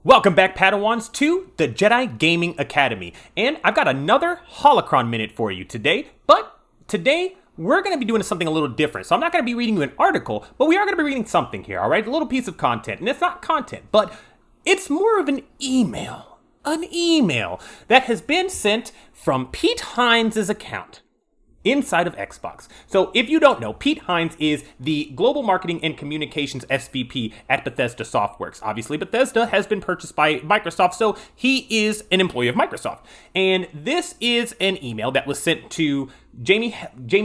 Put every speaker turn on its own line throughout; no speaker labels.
Welcome back, Padawans, to the Jedi Gaming Academy. And I've got another Holocron minute for you today. But today, we're going to be doing something a little different. So I'm not going to be reading you an article, but we are going to be reading something here, all right? A little piece of content. And it's not content, but it's more of an email. An email that has been sent from Pete Hines' account inside of Xbox. So if you don't know, Pete Hines is the Global Marketing and Communications SVP at Bethesda Softworks. Obviously, Bethesda has been purchased by Microsoft, so he is an employee of Microsoft. And this is an email that was sent to Jamie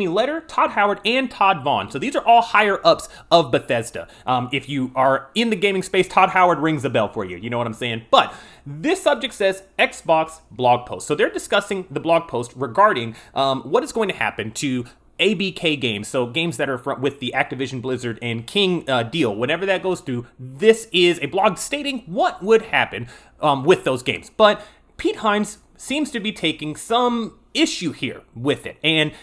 Letter, Todd Howard, and Todd Vaughn. So these are all higher ups of Bethesda. If you are in the gaming space, Todd Howard rings a bell for you. You know what I'm saying? But this subject says Xbox blog post. So they're discussing the blog post regarding what is going to happen to ABK games. So games that are with the Activision Blizzard and King deal. Whenever that goes through, this is a blog stating what would happen with those games. But Pete Hines seems to be taking some issue here with it, and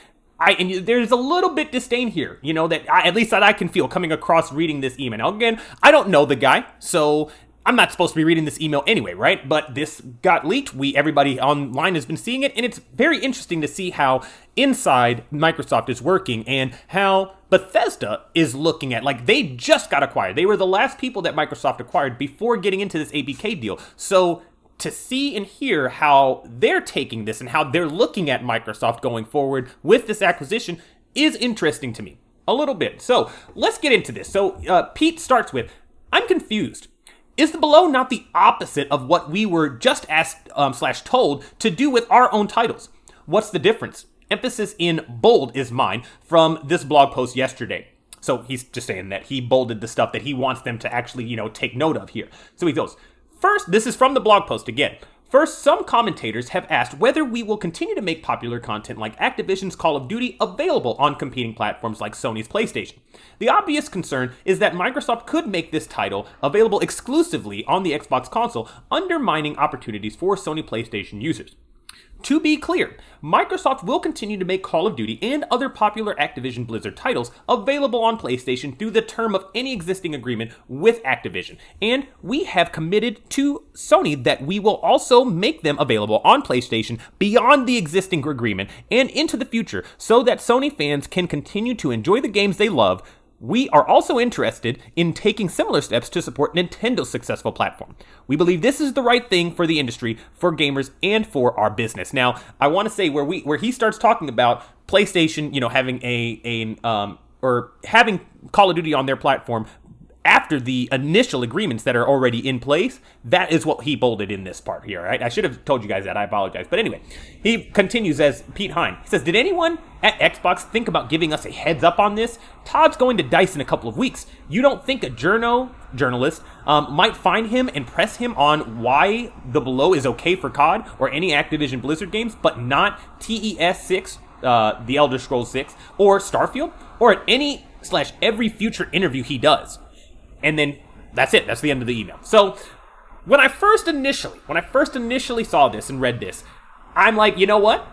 there's a little bit disdain here, you know, at least I can feel coming across reading this email. Now, again, I don't know the guy, so I'm not supposed to be reading this email anyway, right? But this got leaked. Everybody online has been seeing it, and it's very interesting to see how inside Microsoft is working and how Bethesda is looking at, like, they just got acquired. They were the last people that Microsoft acquired before getting into this ABK deal. So to see and hear how they're taking this and how they're looking at Microsoft going forward with this acquisition is interesting to me a little bit. So let's get into this. So Pete starts with, I'm confused. Is the below not the opposite of what we were just asked / told to do with our own titles? What's the difference? Emphasis in bold is mine from this blog post yesterday. So he's just saying that he bolded the stuff that he wants them to actually, you know, take note of here. So he goes, first, this is from the blog post again. First, some commentators have asked whether we will continue to make popular content like Activision's Call of Duty available on competing platforms like Sony's PlayStation. The obvious concern is that Microsoft could make this title available exclusively on the Xbox console, undermining opportunities for Sony PlayStation users. To be clear, Microsoft will continue to make Call of Duty and other popular Activision Blizzard titles available on PlayStation through the term of any existing agreement with Activision, and we have committed to Sony that we will also make them available on PlayStation beyond the existing agreement and into the future so that Sony fans can continue to enjoy the games they love. We are also interested in taking similar steps to support Nintendo's successful platform. We believe this is the right thing for the industry, for gamers, and for our business. Now, I want to say where he starts talking about PlayStation, you know, having having Call of Duty on their platform after the initial agreements that are already in place, that is what he bolded in this part here, right? I should have told you guys that. I apologize. But anyway, he continues as Pete Hine. He says, did anyone at Xbox think about giving us a heads up on this? Todd's going to DICE in a couple of weeks. You don't think a journalist might find him and press him on why the below is okay for COD or any Activision Blizzard games, but not TES 6, The Elder Scrolls 6, or Starfield, or at any / every future interview he does? And then that's it. That's the end of the email. So when I first initially saw this and read this, I'm like, you know what?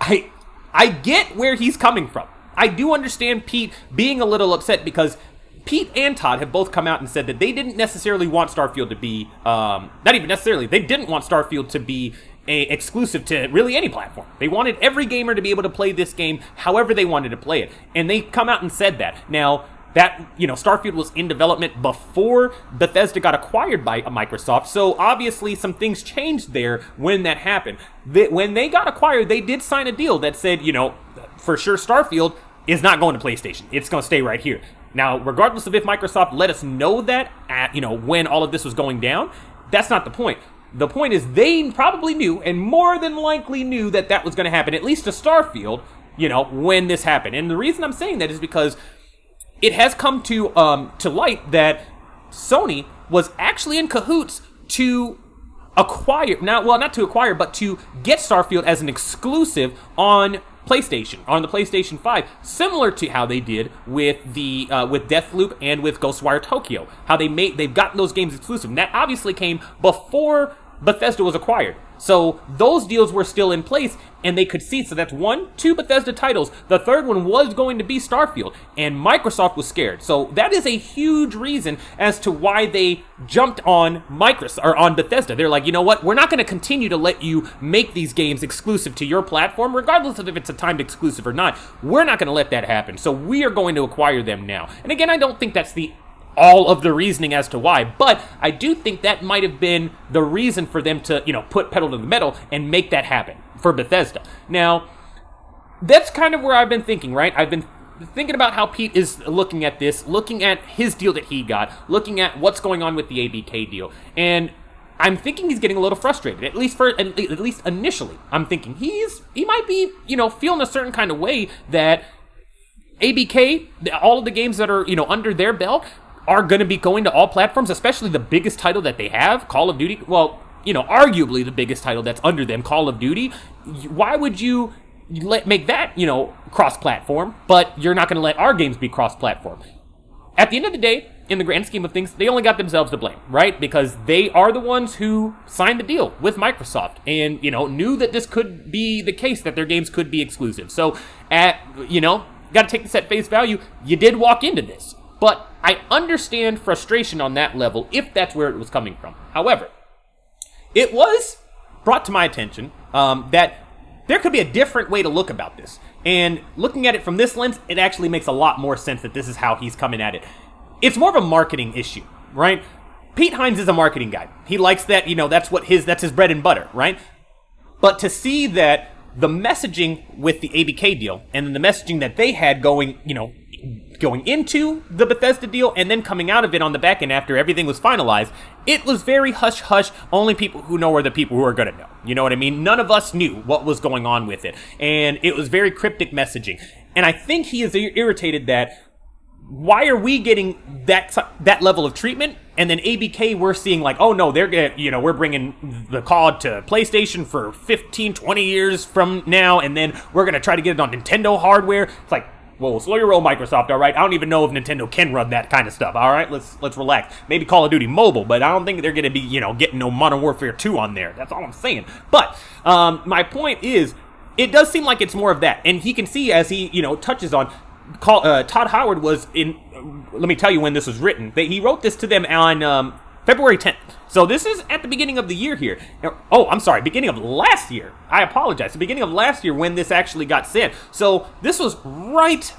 I get where he's coming from. I do understand Pete being a little upset because Pete and Todd have both come out and said that they didn't necessarily want Starfield to be, not even necessarily, they didn't want Starfield to be exclusive to really any platform. They wanted every gamer to be able to play this game however they wanted to play it. And they come out and said that. Now, that, you know, Starfield was in development before Bethesda got acquired by Microsoft, so obviously some things changed there when that happened. When they got acquired, they did sign a deal that said, you know, for sure Starfield is not going to PlayStation. It's going to stay right here. Now, regardless of if Microsoft let us know that at, you know, when all of this was going down, that's not the point. The point is they probably knew, and more than likely knew, that that was going to happen, at least to Starfield, you know, when this happened. And the reason I'm saying that is because it has come to light that Sony was actually in cahoots to acquire, not to acquire, but to get Starfield as an exclusive on PlayStation, on the PlayStation 5, similar to how they did with with Deathloop and with Ghostwire Tokyo. How they've gotten those games exclusive. And that obviously came before Bethesda was acquired. So those deals were still in place, and they could see. So that's two Bethesda titles. The third one was going to be Starfield, and Microsoft was scared. So that is a huge reason as to why they jumped on Microsoft or on Bethesda. They're like, you know what? We're not going to continue to let you make these games exclusive to your platform, regardless of if it's a timed exclusive or not. We're not going to let that happen. So we are going to acquire them now. And again, I don't think that's all of the reasoning as to why, but I do think that might have been the reason for them to, put pedal to the metal and make that happen for Bethesda. Now, that's kind of where I've been thinking, right? I've been thinking about how Pete is looking at this, looking at his deal that he got, looking at what's going on with the ABK deal, and I'm thinking he's getting a little frustrated, at least initially. I'm thinking he might be, feeling a certain kind of way that ABK, all of the games that are, under their belt, are going to be going to all platforms, especially the biggest title that they have, Call of Duty. Well, arguably the biggest title that's under them, Call of Duty. Why would you make that, cross-platform, but you're not going to let our games be cross-platform? At the end of the day, in the grand scheme of things, they only got themselves to blame, right? Because they are the ones who signed the deal with Microsoft and, knew that this could be the case, that their games could be exclusive. So, got to take this at face value. You did walk into this. But I understand frustration on that level if that's where it was coming from. However, it was brought to my attention that there could be a different way to look about this. And looking at it from this lens, it actually makes a lot more sense that this is how he's coming at it. It's more of a marketing issue, right? Pete Hines is a marketing guy. He likes that, that's his bread and butter, right? But to see that the messaging with the ABK deal and then the messaging that they had going into the Bethesda deal and then coming out of it on the back end after everything was finalized, it was very hush-hush. Only people who know are the people who are going to know. You know what I mean? None of us knew what was going on with it. And it was very cryptic messaging. And I think he is irritated that why are we getting that level of treatment? And then ABK, we're seeing like, oh no, we're bringing the COD to PlayStation for 15, 20 years from now. And then we're going to try to get it on Nintendo hardware. It's like, whoa, slow your roll, Microsoft, all right? I don't even know if Nintendo can run that kind of stuff, all right? Let's relax. Maybe Call of Duty Mobile, but I don't think they're going to be, getting no Modern Warfare 2 on there. That's all I'm saying. But my point is, it does seem like it's more of that. And he can see as he, touches on, Todd Howard was in, let me tell you when this was written. He wrote this to them on February 10th. So this is at the beginning of the year here. Oh, I'm sorry, beginning of last year. I apologize. The beginning of last year when this actually got sent. So this was right,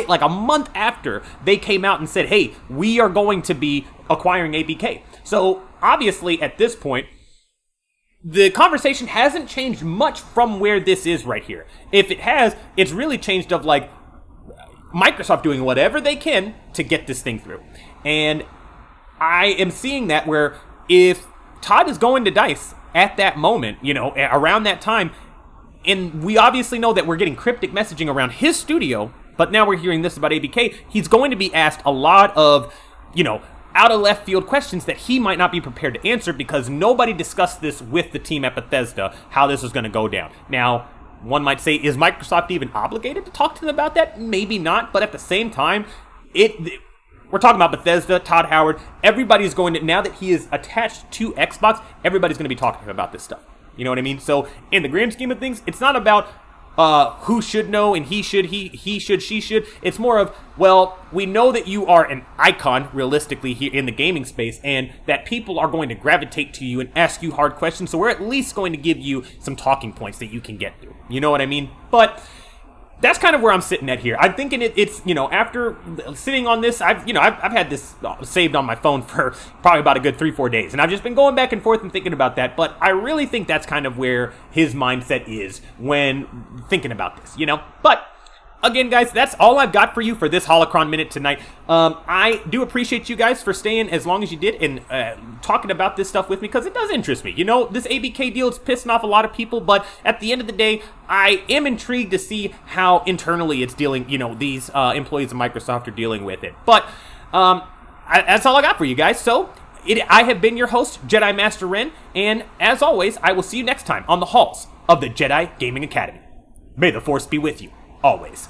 like a month after they came out and said, hey, we are going to be acquiring ABK. So obviously at this point, the conversation hasn't changed much from where this is right here. If it has, it's really changed of like Microsoft doing whatever they can to get this thing through. And I am seeing that where if Todd is going to DICE at that moment, around that time, and we obviously know that we're getting cryptic messaging around his studio, but now we're hearing this about ABK, he's going to be asked a lot of, out of left field questions that he might not be prepared to answer because nobody discussed this with the team at Bethesda, how this was going to go down. Now, one might say, is Microsoft even obligated to talk to them about that? Maybe not, but at the same time, we're talking about Bethesda, Todd Howard. Everybody's going to, now that he is attached to Xbox, everybody's going to be talking to him about this stuff. You know what I mean? So in the grand scheme of things, it's not about who should know and he should, she should. It's more of, well, we know that you are an icon, realistically, here in the gaming space, and that people are going to gravitate to you and ask you hard questions, so we're at least going to give you some talking points that you can get through. You know what I mean? But that's kind of where I'm sitting at here. I'm thinking it's after sitting on this, I've had this saved on my phone for probably about a good 3-4 days, and I've just been going back and forth and thinking about that. But I really think that's kind of where his mindset is when thinking about this, But again, guys, that's all I've got for you for this Holocron Minute tonight. I do appreciate you guys for staying as long as you did and talking about this stuff with me because it does interest me. This ABK deal is pissing off a lot of people, but at the end of the day, I am intrigued to see how internally it's dealing, these employees of Microsoft are dealing with it. But that's all I got for you guys. So I have been your host, Jedi Master Ren, and as always, I will see you next time on the halls of the Jedi Gaming Academy. May the Force be with you, always.